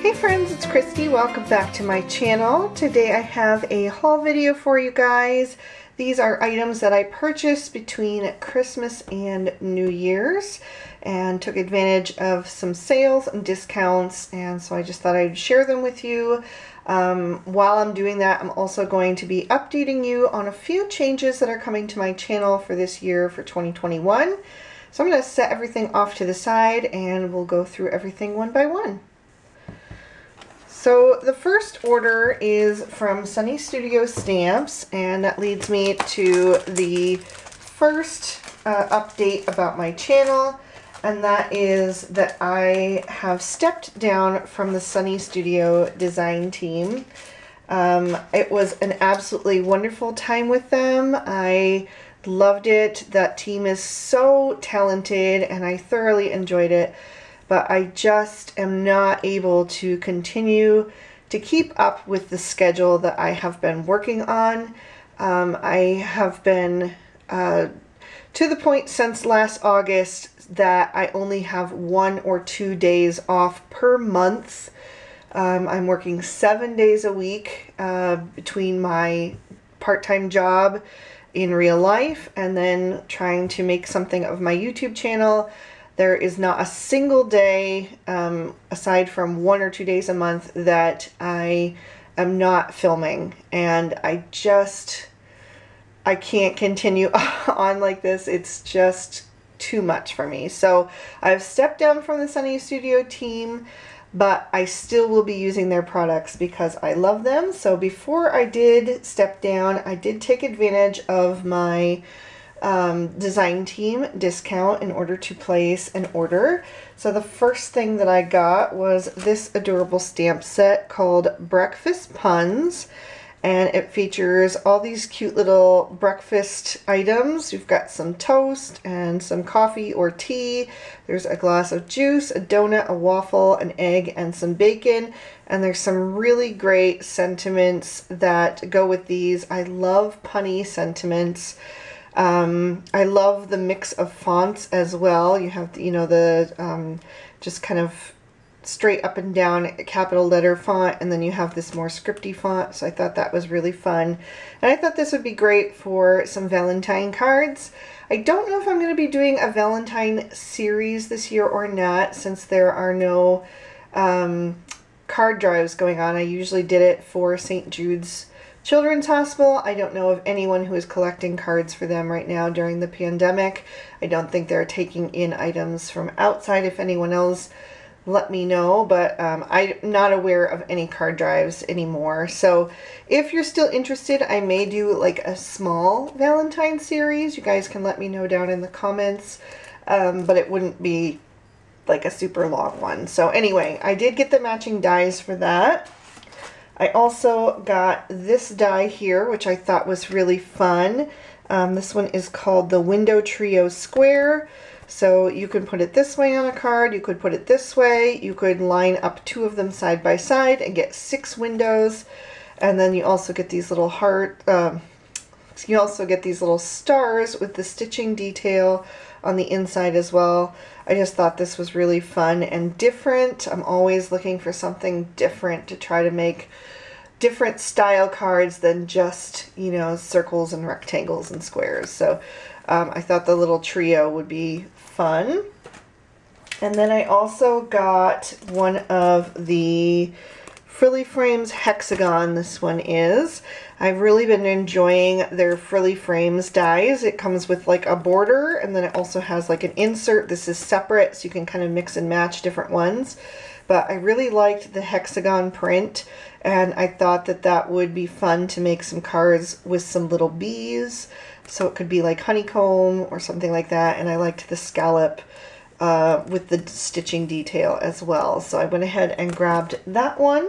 Hey friends, it's Christy. Welcome back to my channel. Today I have a haul video for you guys. These are items that I purchased between Christmas and New Year's and took advantage of some sales and discounts, and so I just thought I'd share them with you. While I'm doing that, I'm also going to be updating you on a few changes that are coming to my channel for this year for 2021. So I'm going to set everything off to the side and we'll go through everything one by one. So the first order is from Sunny Studio Stamps, and that leads me to the first update about my channel, and that is that I have stepped down from the Sunny Studio design team. It was an absolutely wonderful time with them. I loved it. That team is so talented and I thoroughly enjoyed it. But I just am not able to continue to keep up with the schedule that I have been working on. I have been to the point since last August that I only have 1 or 2 days off per month. I'm working 7 days a week between my part-time job in real life and then trying to make something of my YouTube channel. There is not a single day, aside from 1 or 2 days a month, that I am not filming. And I can't continue on like this. It's just too much for me. So I've stepped down from the Sunny Studio team, but I still will be using their products because I love them. So before I did step down, I did take advantage of my design team discount in order to place an order. So the first thing that I got was this adorable stamp set called Breakfast Puns, and it features all these cute little breakfast items. You've got some toast and some coffee or tea. There's a glass of juice, a donut, a waffle, an egg, and some bacon. And there's some really great sentiments that go with these. I love punny sentiments. I love the mix of fonts as well. You have, you know, the just kind of straight up and down capital letter font, and then you have this more scripty font, so I thought that was really fun. And I thought this would be great for some Valentine cards. I don't know if I'm going to be doing a Valentine series this year or not, since there are no card drives going on. I usually did it for St. Jude's Children's Hospital. I don't know of anyone who is collecting cards for them right now during the pandemic. I don't think they're taking in items from outside. If anyone else, let me know, but I'm not aware of any card drives anymore. So if you're still interested, I may do like a small Valentine series. You guys can let me know down in the comments, but it wouldn't be like a super long one. So anyway, I did get the matching dies for that. I also got this die here, which I thought was really fun. This one is called the Window Trio Square. So you can put it this way on a card, you could put it this way, you could line up 2 of them side by side and get 6 windows. And then you also get these little you also get these little stars with the stitching detail on the inside as well. I just thought this was really fun and different. I'm always looking for something different to try to make different style cards than just, you know, circles and rectangles and squares. So I thought the little trio would be fun. And then I also got one of the Frilly Frames Hexagon. This one is. I've really been enjoying their Frilly Frames dies. It comes with like a border, and then it also has like an insert. This is separate, so you can kind of mix and match different ones. But I really liked the hexagon print, and I thought that that would be fun to make some cards with some little bees. So it could be like honeycomb or something like that. And I liked the scallop with the stitching detail as well. So I went ahead and grabbed that one.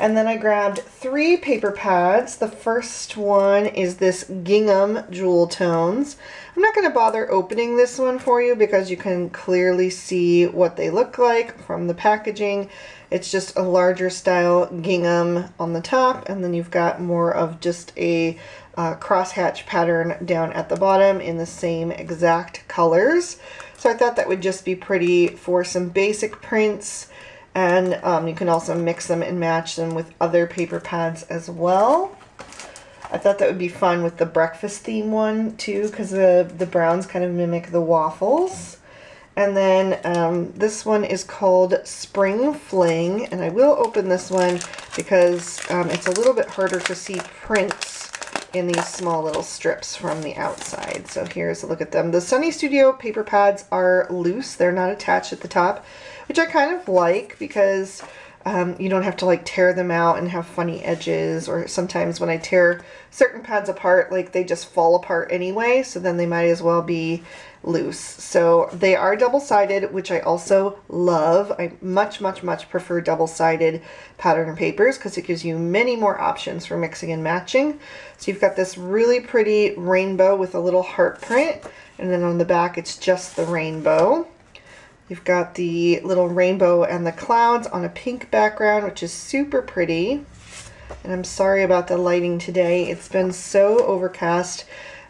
And then I grabbed 3 paper pads. The first one is this Gingham Jewel Tones. I'm not going to bother opening this one for you because you can clearly see what they look like from the packaging. It's just a larger style gingham on the top, and then you've got more of just a crosshatch pattern down at the bottom in the same exact colors. So I thought that would just be pretty for some basic prints And you can also mix them and match them with other paper pads as well. I thought that would be fun with the breakfast theme one too, because the browns kind of mimic the waffles. And then this one is called Spring Fling, and I will open this one because it's a little bit harder to see prints in these small little strips from the outside. So here's a look at them. The Sunny Studio paper pads are loose. They're not attached at the top, which I kind of like because you don't have to like tear them out and have funny edges, or sometimes when I tear certain pads apart, like they just fall apart anyway, so then they might as well be loose. So they are double-sided, which I also love. I much prefer double-sided pattern papers because it gives you many more options for mixing and matching. So you've got this really pretty rainbow with a little heart print, and then on the back it's just the rainbow. You've got the little rainbow and the clouds on a pink background, which is super pretty. And I'm sorry about the lighting today. It's been so overcast.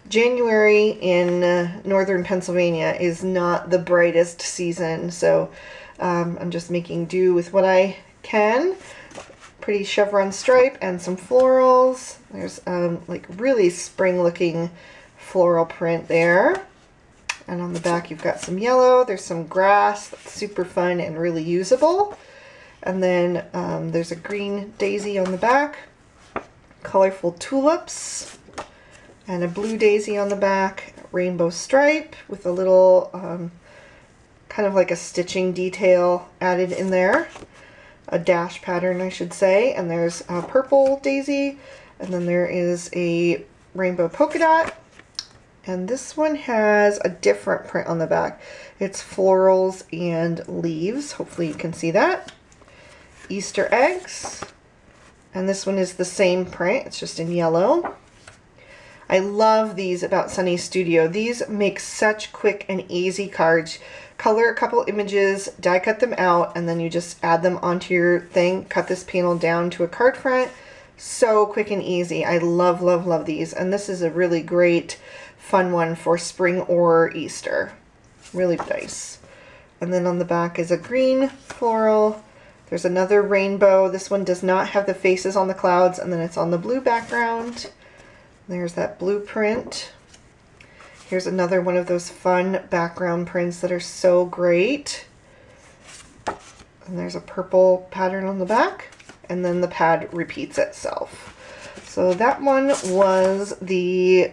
January in northern Pennsylvania is not the brightest season, so I'm just making do with what I can. Pretty chevron stripe and some florals. There's like really spring looking floral print there. And on the back you've got some yellow, there's some grass that's super fun and really usable. And then there's a green daisy on the back, colorful tulips, and a blue daisy on the back, rainbow stripe with a little kind of like a stitching detail added in there, a dash pattern I should say, and there's a purple daisy, and then there is a rainbow polka dot. And this one has a different print on the back. It's florals and leaves. Hopefully you can see that. Easter eggs. And this one is the same print. It's just in yellow. I love these about Sunny Studio. These make such quick and easy cards. Color a couple images, die cut them out, and then you just add them onto your thing. Cut this panel down to a card front. So quick and easy. I love these. And this is a really great fun one for spring or Easter. Really nice. And then on the back is a green floral. There's another rainbow. This one does not have the faces on the clouds, and then it's on the blue background. There's that blue print. Here's another one of those fun background prints that are so great. And there's a purple pattern on the back, and then the pad repeats itself. So that one was the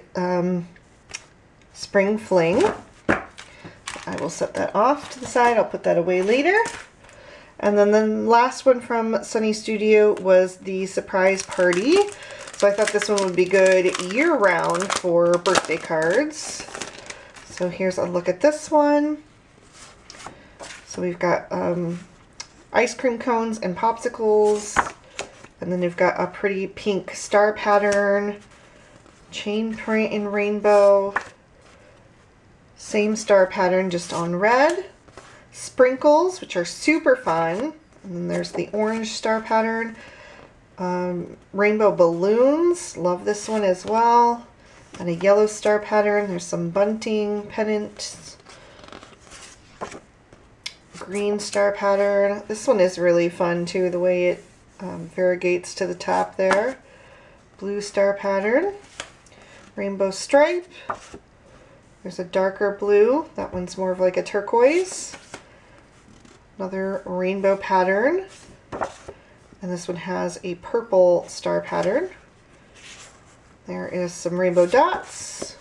Spring Fling. I will set that off to the side. I'll put that away later. And then the last one from Sunny Studio was the Surprise Party. So I thought this one would be good year-round for birthday cards. So here's a look at this one. So we've got ice cream cones and popsicles. And then you've got a pretty pink star pattern, chain print in rainbow, same star pattern just on red, sprinkles, which are super fun, and then there's the orange star pattern, rainbow balloons, love this one as well, and a yellow star pattern. There's some bunting pennants, green star pattern. This one is really fun too, the way it variegates to the top there. Blue star pattern, rainbow stripe. There's a darker blue. That one's more of like a turquoise. Another rainbow pattern. And this one has a purple star pattern. There is some rainbow dots.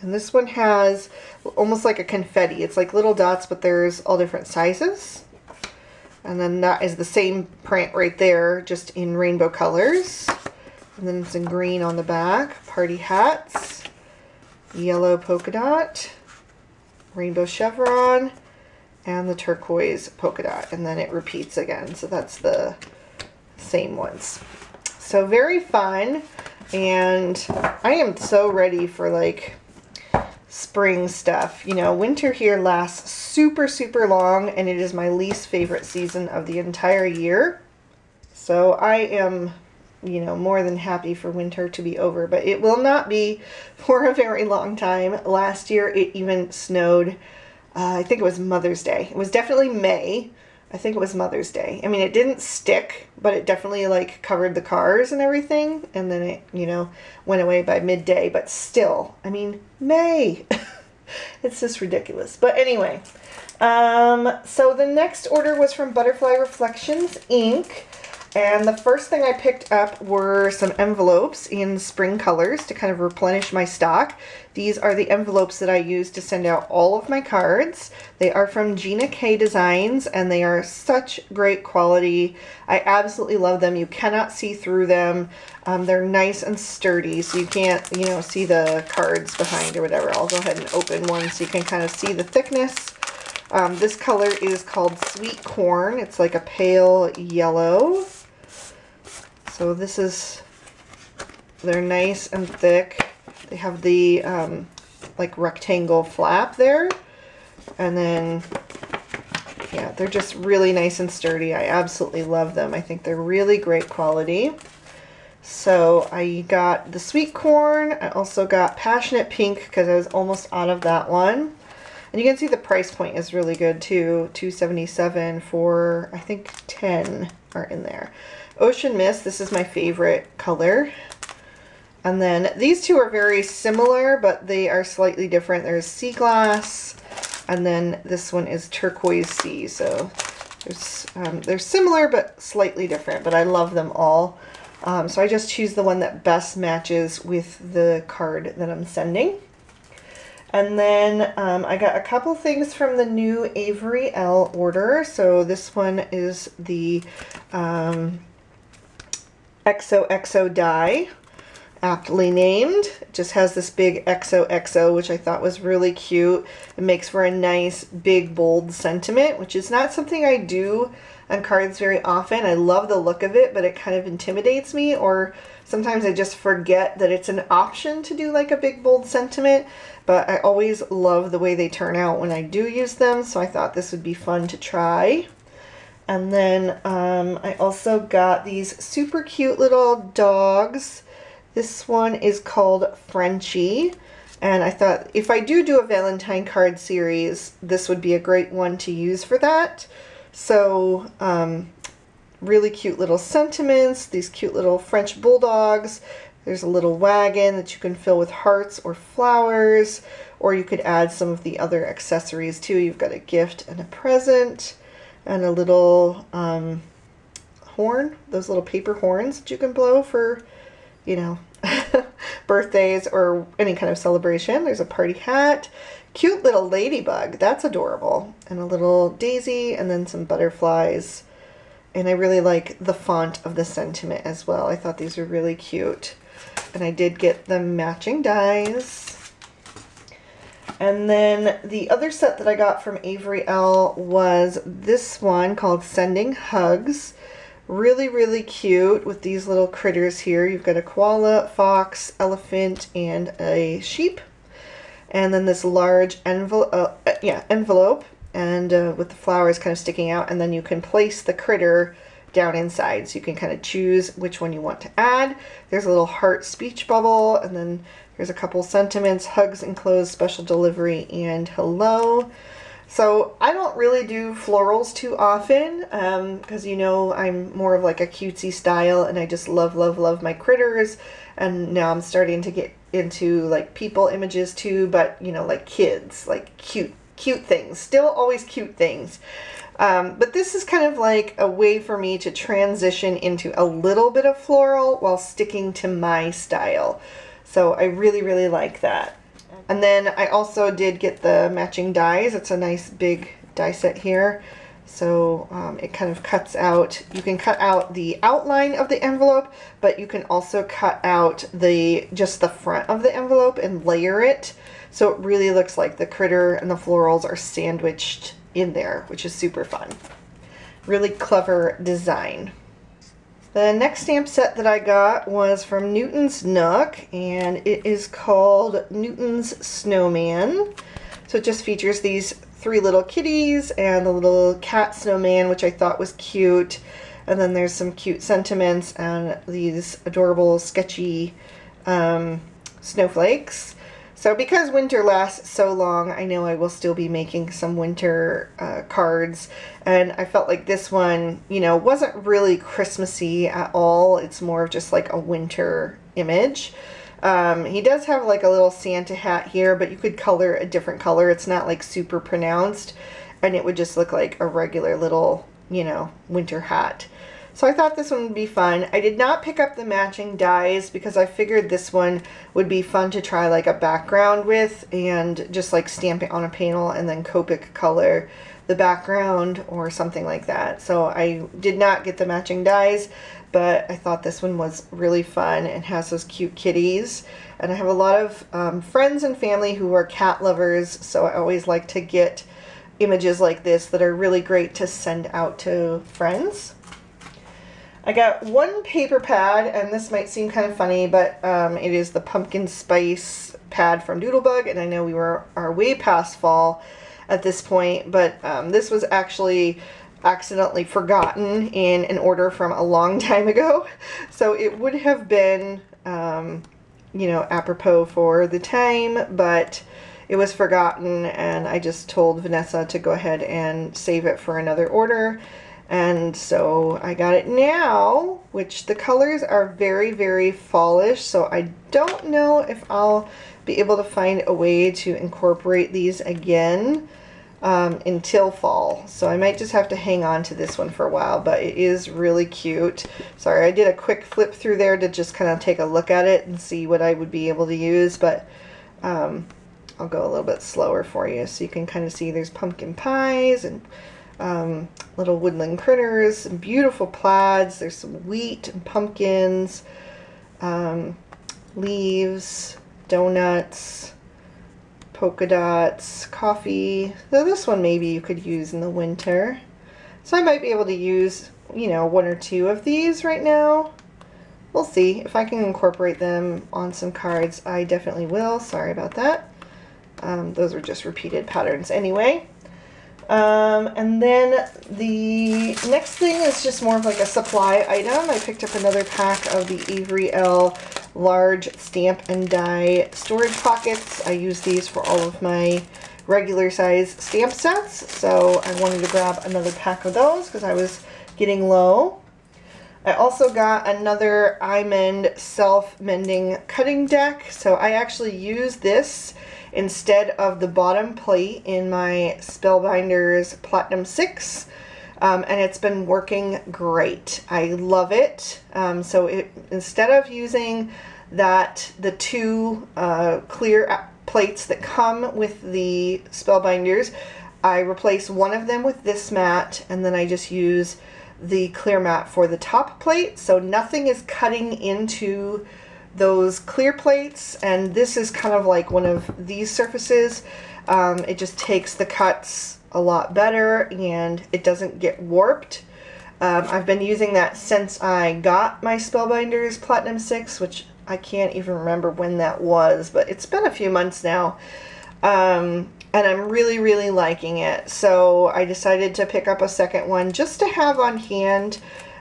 And this one has almost like a confetti. It's like little dots, but there's all different sizes. And then that is the same print right there, just in rainbow colors. And then it's in green on the back. Party hats, yellow polka dot, rainbow chevron, and the turquoise polka dot. And then it repeats again. So that's the same ones. So very fun. And I am so ready for like spring stuff. You know, winter here lasts super long, and it is my least favorite season of the entire year. So I am, you know, more than happy for winter to be over, but it will not be for a very long time. Last year it even snowed, I think it was Mother's Day. It was definitely May, I think it was Mother's Day. I mean, it didn't stick, but it definitely like covered the cars and everything. And then it, you know, went away by midday, but still, I mean, May. It's just ridiculous. But anyway, so the next order was from Butterfly Reflections Inc. And the first thing I picked up were some envelopes in spring colors to kind of replenish my stock. These are the envelopes that I use to send out all of my cards. They are from Gina K Designs, and they are such great quality. I absolutely love them. You cannot see through them. They're nice and sturdy, so you can't, you know, see the cards behind or whatever. I'll go ahead and open one so you can kind of see the thickness. This color is called Sweet Corn. It's like a pale yellow. So this is, they're nice and thick. They have the like rectangle flap there. And then, yeah, they're just really nice and sturdy. I absolutely love them. I think they're really great quality. So I got the Sweet Corn. I also got Passionate Pink because I was almost out of that one. And you can see the price point is really good too. $2.77 for, I think 10 are in there. Ocean Mist, this is my favorite color. And then these two are very similar, but they are slightly different. There's Sea Glass, and then this one is Turquoise Sea. So they're similar, but slightly different, but I love them all. So I just choose the one that best matches with the card that I'm sending. And then I got a couple things from the new Avery Elle order. So this one is the XOXO die, aptly named. It just has this big XOXO, which I thought was really cute. It makes for a nice, big, bold sentiment, which is not something I do on cards very often. I love the look of it, but it kind of intimidates me, or sometimes I just forget that it's an option to do like a big, bold sentiment. But I always love the way they turn out when I do use them, so I thought this would be fun to try. And then I also got these super cute little dogs. This one is called Frenchie. And I thought if I do a Valentine card series, this would be a great one to use for that. So really cute little sentiments, these cute little French bulldogs. There's a little wagon that you can fill with hearts or flowers, or you could add some of the other accessories too. You've got a gift and a present, and a little horn, those little paper horns that you can blow for, you know, birthdays or any kind of celebration. There's a party hat, cute little ladybug, that's adorable, and a little daisy, and then some butterflies. And I really like the font of the sentiment as well. I thought these were really cute. And I did get the matching dies. And then the other set that I got from Avery Elle was this one called Sending Hugs. Really, really cute with these little critters here. You've got a koala, fox, elephant, and a sheep. And then this large envelope, and with the flowers kind of sticking out. And then you can place the critter down inside, so you can kind of choose which one you want to add. There's a little heart speech bubble, and then there's a couple sentiments: hugs, enclosed, special delivery, and hello. So I don't really do florals too often because, you know, I'm more of like a cutesy style, and I just love my critters. And now I'm starting to get into like people images too, but, you know, like kids, like cute things, still always cute things. But this is kind of like a way for me to transition into a little bit of floral while sticking to my style. So I really, really like that. And then I also did get the matching dies. It's a nice big die set here. So it kind of cuts out, you can cut out the outline of the envelope, but you can also cut out just the front of the envelope and layer it. So it really looks like the critter and the florals are sandwiched in there, which is super fun. Really clever design. The next stamp set that I got was from Newton's Nook, and it is called Newton's Snowman. So it just features these 3 little kitties and the little cat snowman, which I thought was cute. And then there's some cute sentiments and these adorable sketchy snowflakes. So because winter lasts so long, I know I will still be making some winter cards, and I felt like this one, you know, wasn't really Christmassy at all. It's more of just like a winter image. He does have like a little Santa hat here, but you could color a different color. It's not like super pronounced, and it would just look like a regular little, you know, winter hat. So I thought this one would be fun. I did not pick up the matching dies because I figured this one would be fun to try like a background with and just like stamp it on a panel and then Copic color the background or something like that. So I did not get the matching dies, but I thought this one was really fun and has those cute kitties. And I have a lot of friends and family who are cat lovers, so I always like to get images like this that are really great to send out to friends. I got one paper pad, and this might seem kind of funny, but it is the pumpkin spice pad from Doodlebug, and I know we are way past fall at this point, but this was actually accidentally forgotten in an order from a long time ago, so it would have been, you know, apropos for the time, but it was forgotten, and I just told Vanessa to go ahead and save it for another order. And so I got it now, which the colors are very, very fallish, so I don't know if I'll be able to find a way to incorporate these again until fall. So I might just have to hang on to this one for a while, but it is really cute. Sorry, I did a quick flip through there to just kind of take a look at it and see what I would be able to use, but I'll go a little bit slower for you so you can kind of see there's pumpkin pies and little woodland critters, and beautiful plaids. There's some wheat and pumpkins, leaves, donuts, polka dots, coffee. So this one maybe you could use in the winter. So I might be able to use, you know, one or two of these right now. We'll see. If I can incorporate them on some cards, I definitely will. Sorry about that. Those are just repeated patterns anyway. And then the next thing is just more of like a supply item. I picked up another pack of the Avery Elle large stamp and die storage pockets. I use these for all of my regular size stamp sets, so I wanted to grab another pack of those because I was getting low. I also got another iMend self-mending cutting deck, so I actually use this instead of the bottom plate in my Spellbinders Platinum 6, and it's been working great. I love it. So instead of using the two clear plates that come with the Spellbinders, I replace one of them with this mat, and then I just use the clear mat for the top plate, so nothing is cutting into those clear plates, and this is kind of like one of these surfaces. It just takes the cuts a lot better and it doesn't get warped. I've been using that since I got my Spellbinders Platinum 6, which I can't even remember when that was, but it's been a few months now. And I'm really, really liking it. So I decided to pick up a second one just to have on hand,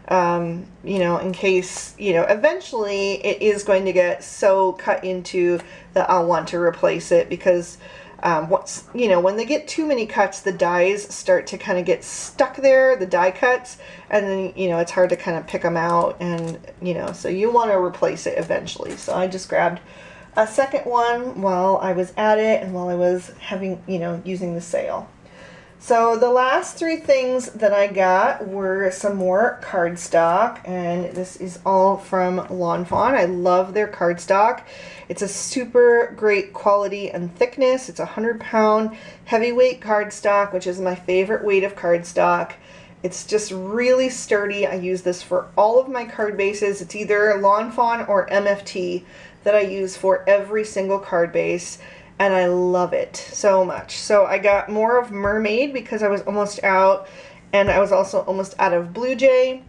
you know, in case, you know, eventually it is going to get so cut into that I'll want to replace it, because once, you know, when they get too many cuts, the dies start to kind of get stuck there, the die cuts, and then, you know, it's hard to kind of pick them out, and, you know, so you want to replace it eventually. So I just grabbed a second one while I was at it and while I was having, you know, using the sale. So the last three things that I got were some more cardstock, and this is all from Lawn Fawn. I love their cardstock. It's a super great quality and thickness. It's a 100-pound heavyweight cardstock, which is my favorite weight of cardstock. It's just really sturdy. I use this for all of my card bases. It's either Lawn Fawn or MFT that I use for every single card base, and I love it so much. So I got more of Mermaid because I was almost out, and I was also almost out of Blue Jay.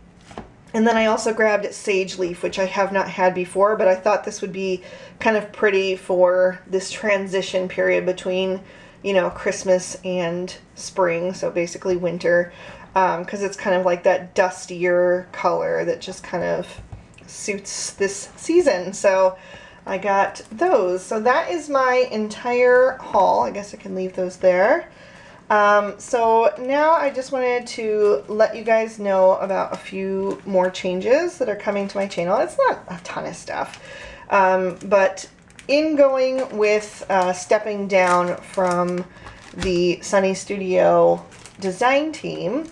And then I also grabbed Sage Leaf, which I have not had before, but I thought this would be kind of pretty for this transition period between, you know, Christmas and spring, so basically winter, because it's kind of like that dustier color that just kind of suits this season. So I got those. So that is my entire haul. I guess I can leave those there. So now I just wanted to let you guys know about a few more changes that are coming to my channel. It's not a ton of stuff, but in going with stepping down from the Sunny Studio design team,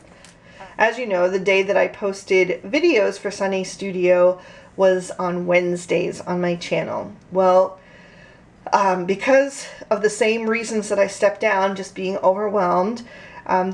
as you know, the day that I posted videos for Sunny Studio was on Wednesdays on my channel. Well, because of the same reasons that I stepped down, just being overwhelmed,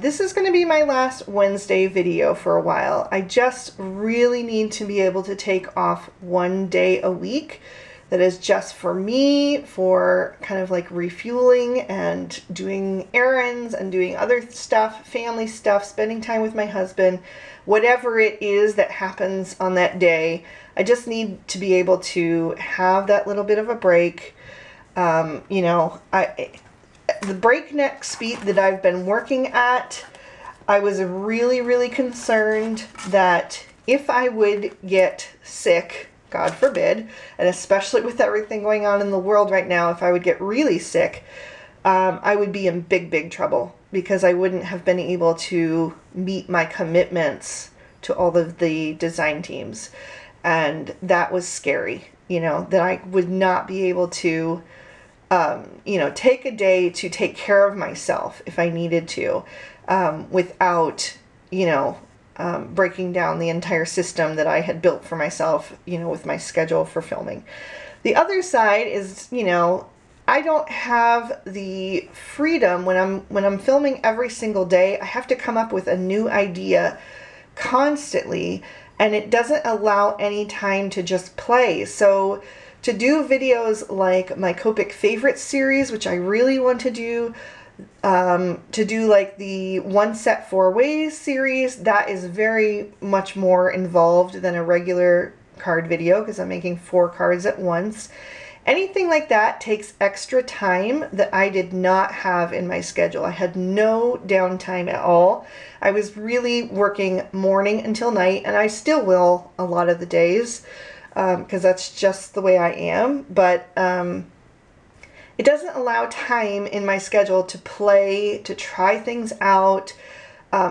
this is going to be my last Wednesday video for a while. I just really need to be able to take off one day a week that is just for me, for kind of like refueling and doing errands and doing other stuff, family stuff, spending time with my husband, whatever it is that happens on that day. I just need to be able to have that little bit of a break. You know, the breakneck speed that I've been working at, I was really, really concerned that if I would get sick, God forbid, and especially with everything going on in the world right now, if I would get really sick, I would be in big, big trouble because I wouldn't have been able to meet my commitments to all of the design teams. And that was scary, you know, that I would not be able to, you know, take a day to take care of myself if I needed to, without, you know, breaking down the entire system that I had built for myself, you know, with my schedule for filming. The other side is, you know, I don't have the freedom when I'm filming every single day. I have to come up with a new idea constantly, and it doesn't allow any time to just play. So to do videos like my Copic favorites series, which I really want to do like the One Set 4 Ways series, that is very much more involved than a regular card video because I'm making 4 cards at once. Anything like that takes extra time that I did not have in my schedule. I had no downtime at all. I was really working morning until night, and I still will a lot of the days because that's just the way I am. But it doesn't allow time in my schedule to play, to try things out,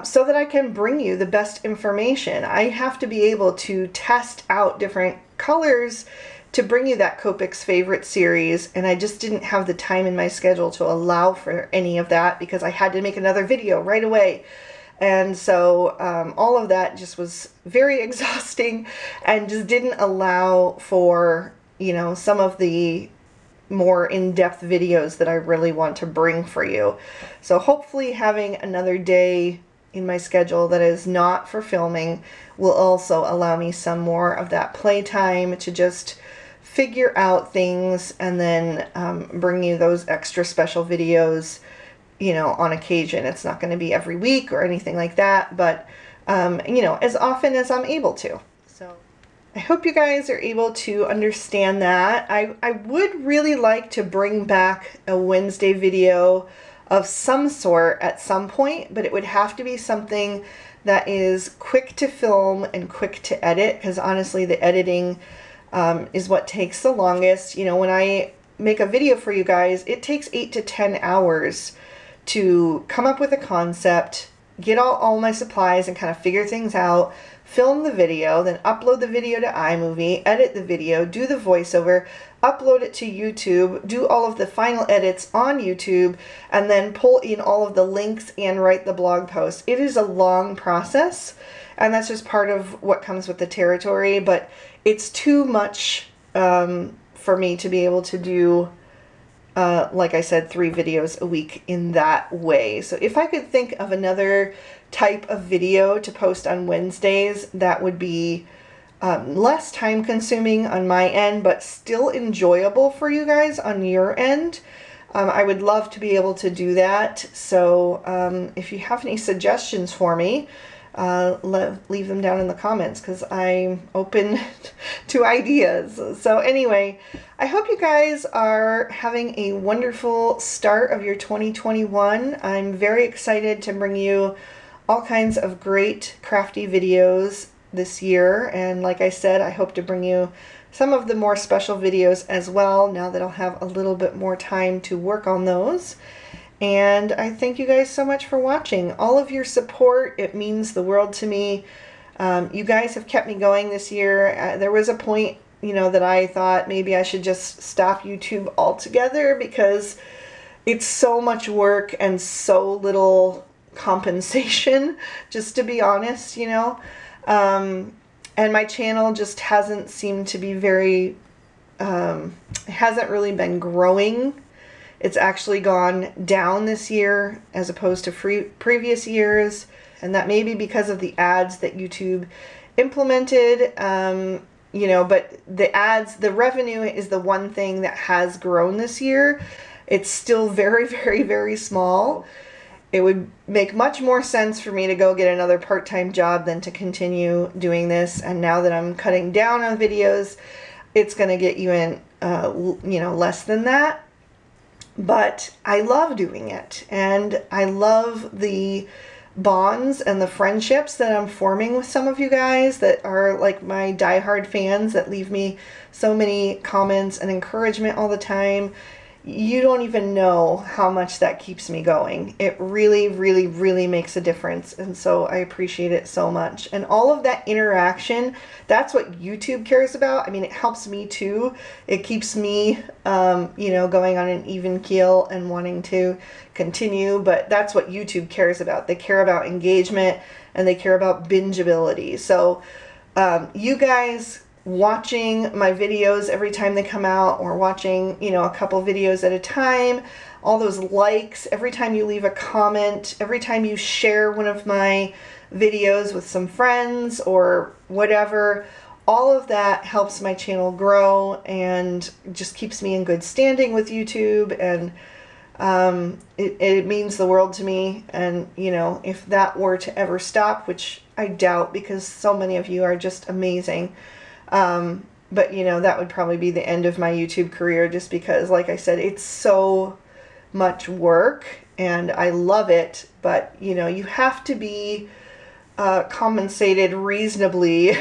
so that I can bring you the best information. I have to be able to test out different colors to bring you that Copic's favorite series, and I just didn't have the time in my schedule to allow for any of that because I had to make another video right away. And so all of that just was very exhausting and just didn't allow for, you know, some of the more in-depth videos that I really want to bring for you. So hopefully having another day in my schedule that is not for filming will also allow me some more of that playtime to just figure out things and then bring you those extra special videos, you know, on occasion. It's not going to be every week or anything like that, but you know, as often as I'm able to. So I hope you guys are able to understand that. I would really like to bring back a Wednesday video of some sort at some point, but it would have to be something that is quick to film and quick to edit, because honestly the editing is what takes the longest. You know, when I make a video for you guys, it takes 8 to 10 hours to come up with a concept, get all my supplies and kind of figure things out, film the video, then upload the video to iMovie, edit the video, do the voiceover, upload it to YouTube, do all of the final edits on YouTube, and then pull in all of the links and write the blog post. It is a long process, and that's just part of what comes with the territory, but it's too much for me to be able to do, like I said, 3 videos a week in that way. So if I could think of another type of video to post on Wednesdays that would be less time consuming on my end, but still enjoyable for you guys on your end, I would love to be able to do that. So if you have any suggestions for me, leave them down in the comments, because I'm open to ideas. So anyway, I hope you guys are having a wonderful start of your 2021. I'm very excited to bring you all kinds of great crafty videos this year, and like I said, I hope to bring you some of the more special videos as well, now that I'll have a little bit more time to work on those. And I thank you guys so much for watching. All of your support, it means the world to me. You guys have kept me going this year. There was a point, you know, that I thought maybe I should just stop YouTube altogether because it's so much work and so little compensation, just to be honest, you know. And my channel just hasn't seemed to be very, hasn't really been growing. It's actually gone down this year as opposed to previous years, and that may be because of the ads that YouTube implemented, you know, but the ads, the revenue is the one thing that has grown this year. It's still very, very, very small. It would make much more sense for me to go get another part-time job than to continue doing this, and now that I'm cutting down on videos, it's going to get you in, you know, less than that. But I love doing it, and I love the bonds and the friendships that I'm forming with some of you guys that are like my diehard fans that leave me so many comments and encouragement all the time. You don't even know how much that keeps me going. It really, really, really makes a difference, and so I appreciate it so much. And all of that interaction, that's what YouTube cares about. I mean, it helps me too. It keeps me, you know, going on an even keel and wanting to continue, but that's what YouTube cares about. They care about engagement, and they care about bingeability. So you guys watching my videos every time they come out, or watching, you know, a couple videos at a time, all those likes, every time you leave a comment, every time you share one of my videos with some friends or whatever, all of that helps my channel grow and just keeps me in good standing with YouTube, and it means the world to me. And you know, if that were to ever stop, which I doubt because so many of you are just amazing, but you know, that would probably be the end of my YouTube career, just because, like I said, it's so much work and I love it, but you know, you have to be compensated reasonably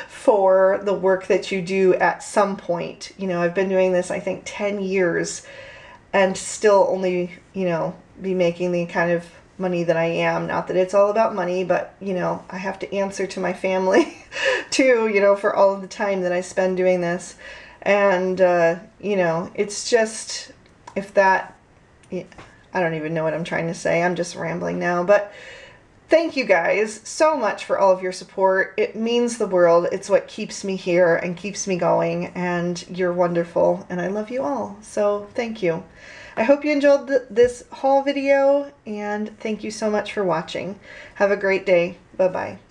for the work that you do at some point. You know, I've been doing this, I think, 10 years and still only, you know, be making the kind of money that I am. Not that it's all about money, but you know, I have to answer to my family too, you know, for all of the time that I spend doing this. And you know, it's just, if that, I don't even know what I'm trying to say. I'm just rambling now, but thank you guys so much for all of your support. It means the world. It's what keeps me here and keeps me going, and you're wonderful, and I love you all. So thank you. I hope you enjoyed this haul video, and thank you so much for watching. Have a great day. Bye-bye.